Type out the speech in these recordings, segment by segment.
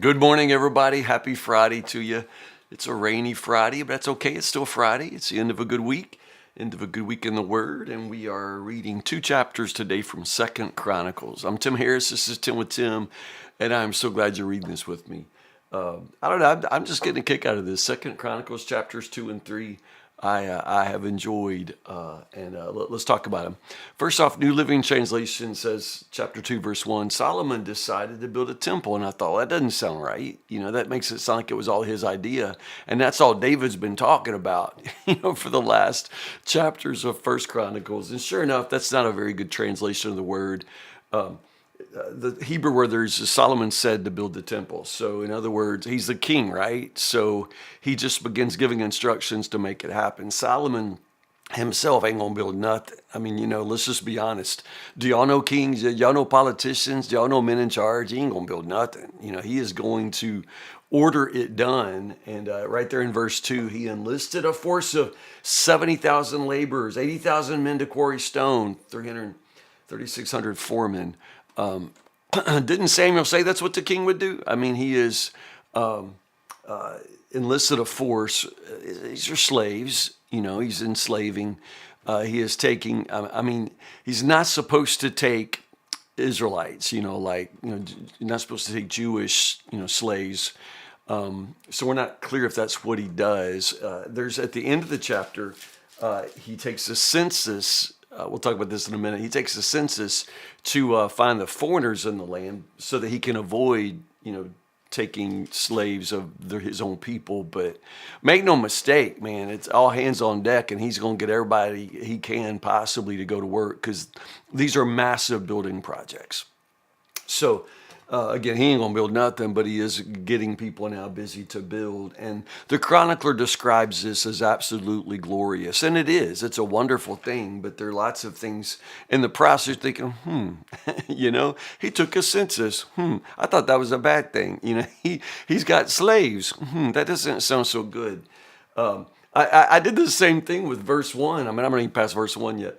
Good morning, everybody. Happy Friday to you. It's a rainy Friday, but that's okay. It's still Friday. It's the end of a good week, in the Word, and we are reading 2 chapters today from 2 Chronicles. I'm Tim Harris. This is 10withTim, and I'm so glad you're reading this with me. I don't know. I'm just getting a kick out of this. 2 Chronicles chapters 2 and 3. I have enjoyed, and let's talk about them. First off, New Living Translation says, chapter 2, verse 1, Solomon decided to build a temple. And I thought, well, that doesn't sound right. That makes it sound like it was all his idea. And that's all David's been talking about, for the last chapters of 1 Chronicles. And sure enough, that's not a very good translation of the word. The Hebrew word there is Solomon said to build the temple. So in other words, he's the king, right? So he just begins giving instructions to make it happen. Solomon himself ain't gonna build nothing. I mean, let's just be honest. Do y'all know kings? Do y'all know politicians? Do y'all know men in charge? He ain't gonna build nothing. He is going to order it done. And right there in verse 2, he enlisted a force of 70,000 laborers, 80,000 men to quarry stone, 3,600 foremen. Didn't Samuel say that's what the king would do? I mean, he is enlisted a force. These are slaves. He's enslaving. He is taking. He's not supposed to take Israelites. You're not supposed to take Jewish, slaves. So we're not clear if that's what he does. There's at the end of the chapter, he takes a census. We'll talk about this in a minute. He takes a census to find the foreigners in the land so that he can avoid, taking slaves of his own people. But make no mistake, man, it's all hands on deck, and he's going to get everybody he can possibly to go to work because these are massive building projects. So, again, he ain't going to build nothing, but he is getting people now busy to build. And the chronicler describes this as absolutely glorious. And it is. It's a wonderful thing, but there are lots of things in the process thinking, he took a census. I thought that was a bad thing. He's got slaves. That doesn't sound so good. I did the same thing with verse 1. I'm not even past verse 1 yet.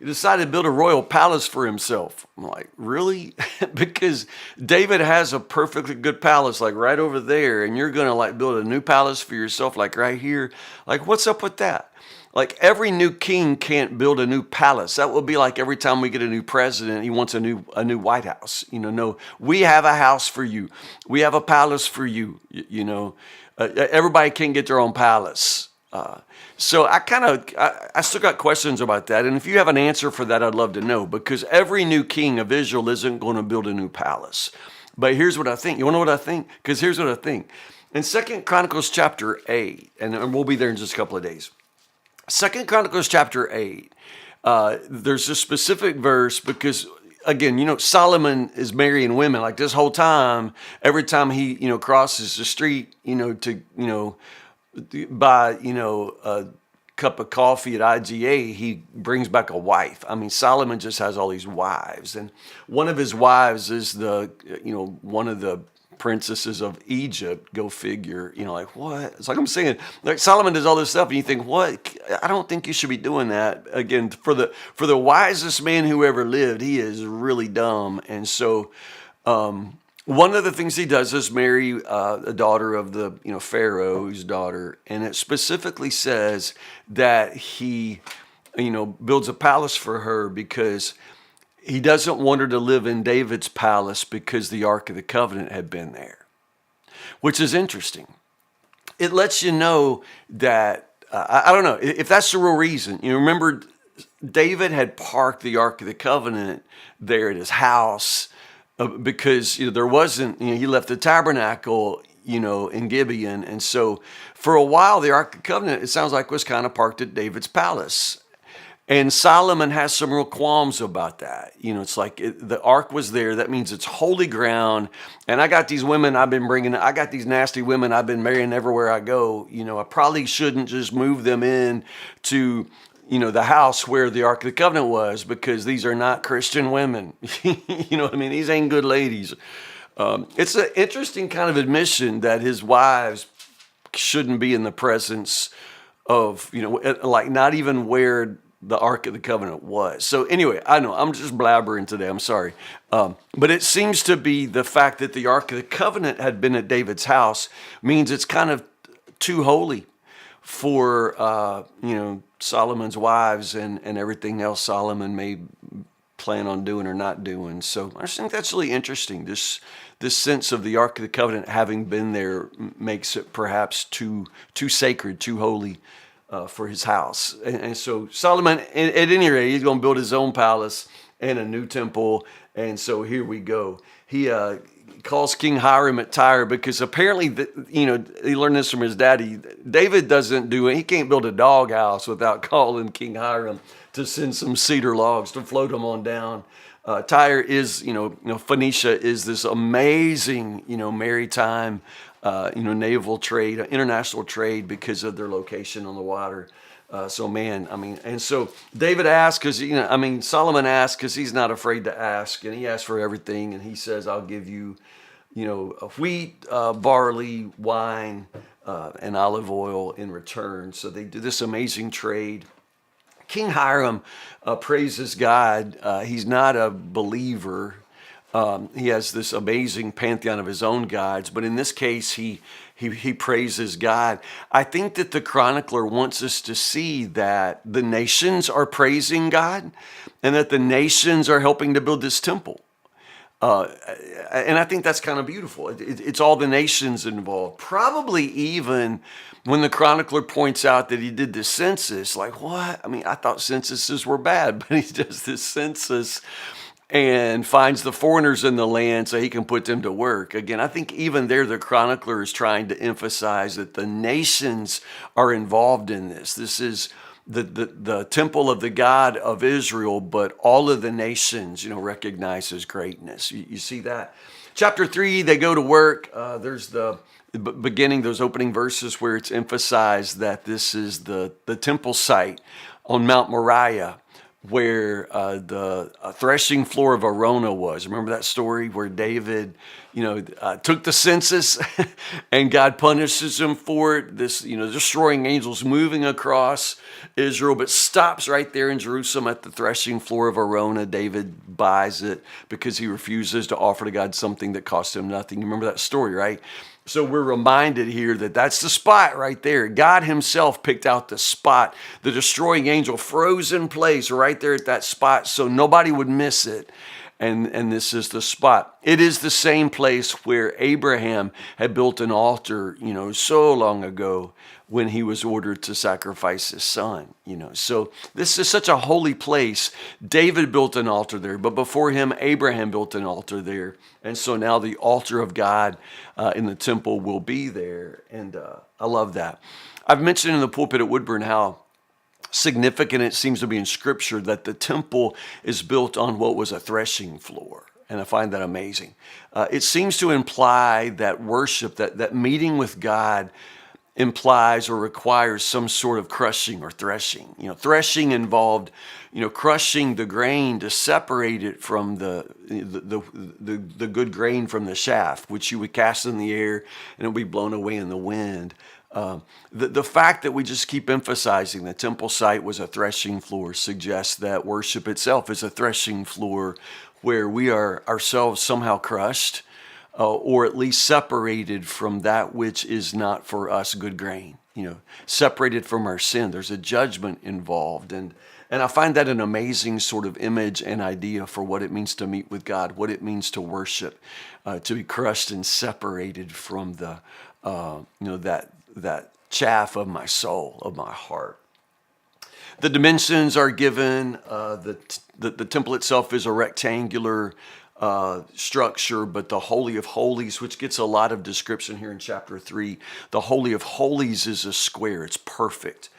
He decided to build a royal palace for himself. I'm like, really? Because David has a perfectly good palace, like right over there, and you're going to build a new palace for yourself, like right here. Like, what's up with that? Like, every new king can't build a new palace. That would be like every time we get a new president, he wants a new White House. No, we have a house for you. We have a palace for you. Everybody can't get their own palace. So I still got questions about that. And if you have an answer for that, I'd love to know, because every new king of Israel isn't going to build a new palace. But here's what I think. You want to know what I think? Because here's what I think. In 2 Chronicles chapter 8, and we'll be there in just a couple of days. 2 Chronicles chapter 8, there's a specific verse because, again, Solomon is marrying women. Like this whole time, every time he, crosses the street, to, buy, a cup of coffee at IGA, he brings back a wife. I mean, Solomon just has all these wives. And one of his wives is one of the princesses of Egypt. Go figure, like what? It's like I'm saying, like Solomon does all this stuff and you think, what? I don't think you should be doing that. Again, for the wisest man who ever lived, he is really dumb. And so, one of the things he does is marry a daughter of the Pharaoh's daughter, and it specifically says that he builds a palace for her because he doesn't want her to live in David's palace because the Ark of the Covenant had been there, which is interesting. It lets you know that I don't know if that's the real reason. Remember, David had parked the Ark of the Covenant there at his house. Because there wasn't, he left the tabernacle, in Gibeon. And so for a while, the Ark of the Covenant, it sounds like, was kind of parked at David's palace. And Solomon has some real qualms about that. It's like the Ark was there. That means it's holy ground. And I got these women I got these nasty women I've been marrying everywhere I go. I probably shouldn't just move them in to the house where the Ark of the Covenant was, because these are not Christian women. You know what I mean? These ain't good ladies. It's an interesting kind of admission that his wives shouldn't be in the presence of, like not even where the Ark of the Covenant was. So anyway, I know I'm just blabbering today. I'm sorry. But it seems to be the fact that the Ark of the Covenant had been at David's house means it's kind of too holy for, Solomon's wives and everything else Solomon may plan on doing or not doing. So I just think that's really interesting. This sense of the Ark of the Covenant having been there makes it perhaps too sacred, too holy for his house. And so Solomon, at any rate, he's going to build his own palace and a new temple. And so here we go. He calls King Hiram at Tyre because apparently, he learned this from his daddy. David doesn't do it. He can't build a doghouse without calling King Hiram to send some cedar logs to float them on down. Tyre is, Phoenicia is this amazing, maritime, naval trade, international trade because of their location on the water. And so David asked because, Solomon asked because he's not afraid to ask, and he asked for everything, and he says, I'll give you, wheat, barley, wine, and olive oil in return. So they do this amazing trade. King Hiram praises God. He's not a believer. He has this amazing pantheon of his own gods, but in this case, he praises God. I think that the chronicler wants us to see that the nations are praising God and that the nations are helping to build this temple. And I think that's kind of beautiful. It's all the nations involved. Probably even when the chronicler points out that he did this census, like, what? I thought censuses were bad, but he does this census and finds the foreigners in the land so he can put them to work. Again, I think even there the chronicler is trying to emphasize that the nations are involved in this. This is the temple of the God of Israel, but all of the nations, recognize his greatness. You see that? Chapter 3, they go to work. There's the beginning, those opening verses where it's emphasized that this is the temple site on Mount Moriah, where the threshing floor of Arona was. Remember that story where David, took the census and God punishes him for it. This, destroying angels moving across Israel, but stops right there in Jerusalem at the threshing floor of Arona. David buys it because he refuses to offer to God something that cost him nothing. You remember that story, right? So we're reminded here that that's the spot right there. God himself picked out the spot. The destroying angel froze in place right there at that spot so nobody would miss it. And this is the spot. It is the same place where Abraham had built an altar, so long ago when he was ordered to sacrifice his son, So this is such a holy place. David built an altar there, but before him, Abraham built an altar there. And so now the altar of God in the temple will be there. And I love that. I've mentioned in the pulpit at Woodburn how significant it seems to be in Scripture that the temple is built on what was a threshing floor. And I find that amazing. It seems to imply that worship, that meeting with God implies or requires some sort of crushing or threshing. Threshing involved, crushing the grain to separate it from the good grain from the chaff, which you would cast in the air and it would be blown away in the wind. The fact that we just keep emphasizing the temple site was a threshing floor suggests that worship itself is a threshing floor where we are ourselves somehow crushed or at least separated from that which is not for us good grain, separated from our sin. There's a judgment involved. And I find that an amazing sort of image and idea for what it means to meet with God, what it means to worship, to be crushed and separated from the, that chaff of my soul, of my heart. The dimensions are given. The temple itself is a rectangular structure, but the Holy of Holies, which gets a lot of description here in chapter 3, the Holy of Holies is a square. It's perfect.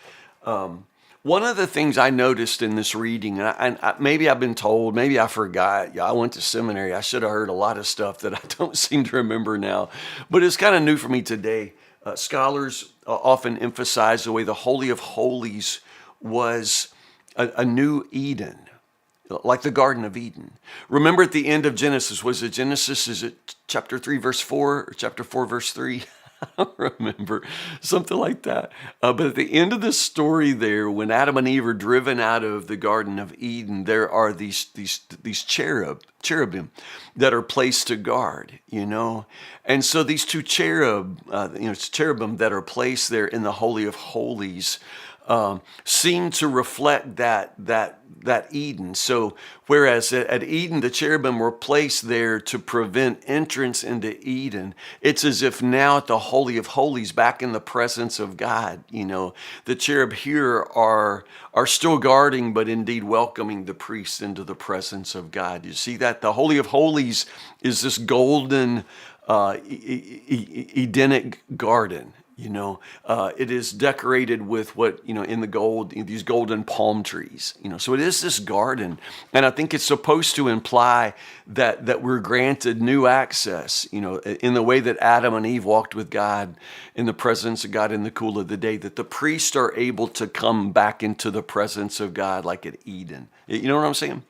One of the things I noticed in this reading, and maybe I've been told, maybe I forgot. Yeah, I went to seminary. I should have heard a lot of stuff that I don't seem to remember now, but it's kind of new for me today. Scholars often emphasize the way the Holy of Holies was a new Eden, like the Garden of Eden. Remember at the end of Genesis, was it Genesis? Is it chapter 3, verse 4 or chapter 4, verse 3? I don't remember, something like that. But at the end of the story there, when Adam and Eve are driven out of the Garden of Eden, there are these cherubim that are placed to guard, And so these two it's cherubim that are placed there in the Holy of Holies, seem to reflect that Eden. So whereas at Eden the cherubim were placed there to prevent entrance into Eden, it's as if now at the Holy of Holies, back in the presence of God, the cherub here are still guarding, but indeed welcoming the priest into the presence of God. You see that the Holy of Holies is this golden Edenic garden. It is decorated with what, in the gold, these golden palm trees, so it is this garden. And I think it's supposed to imply that we're granted new access, in the way that Adam and Eve walked with God in the presence of God in the cool of the day, that the priests are able to come back into the presence of God like at Eden. You know what I'm saying?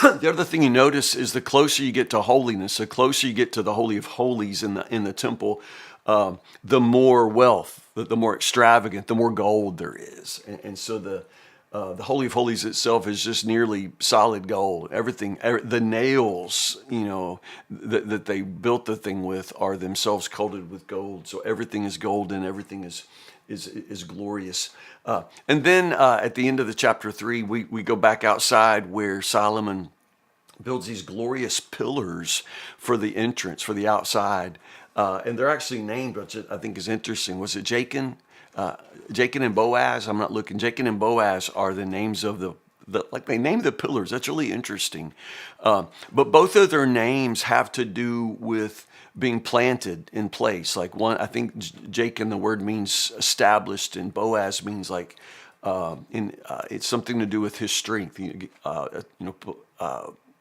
The other thing you notice is the closer you get to holiness, the closer you get to the Holy of Holies in the temple, the more wealth, the more extravagant, the more gold there is. And so the Holy of Holies itself is just nearly solid gold. Everything, the nails, that they built the thing with are themselves coated with gold. So everything is golden, everything is glorious. And then at the end of the chapter 3, we go back outside where Solomon builds these glorious pillars for the entrance, for the outside. And they're actually named, which I think is interesting. Was it Jachin? Jachin and Boaz? I'm not looking. Jachin and Boaz are the names of like they named the pillars. That's really interesting. But both of their names have to do with being planted in place. Like one, I think Jachin, the word means established, and Boaz means like, it's something to do with his strength,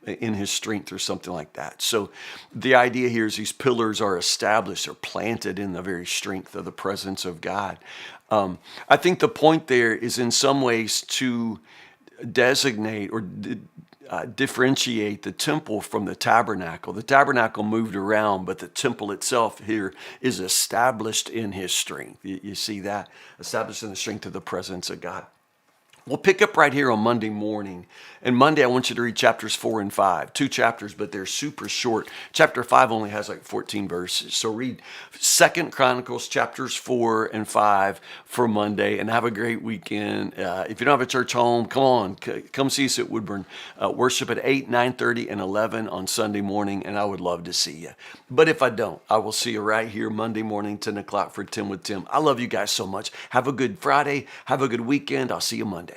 in his strength or something like that. So the idea here is these pillars are established or planted in the very strength of the presence of God. I think the point there is in some ways to designate or differentiate the temple from the tabernacle. The tabernacle moved around, but the temple itself here is established in his strength. You see that? Established in the strength of the presence of God. We'll pick up right here on Monday morning. And Monday, I want you to read chapters 4 and 5. 2 chapters, but they're super short. Chapter 5 only has like 14 verses. So read 2 Chronicles chapters 4 and 5 for Monday, and have a great weekend. If you don't have a church home, come on. Come see us at Woodburn. Worship at 8, 9:30, and 11 on Sunday morning, and I would love to see you. But if I don't, I will see you right here Monday morning, 10 o'clock for 10 with Tim. I love you guys so much. Have a good Friday. Have a good weekend. I'll see you Monday.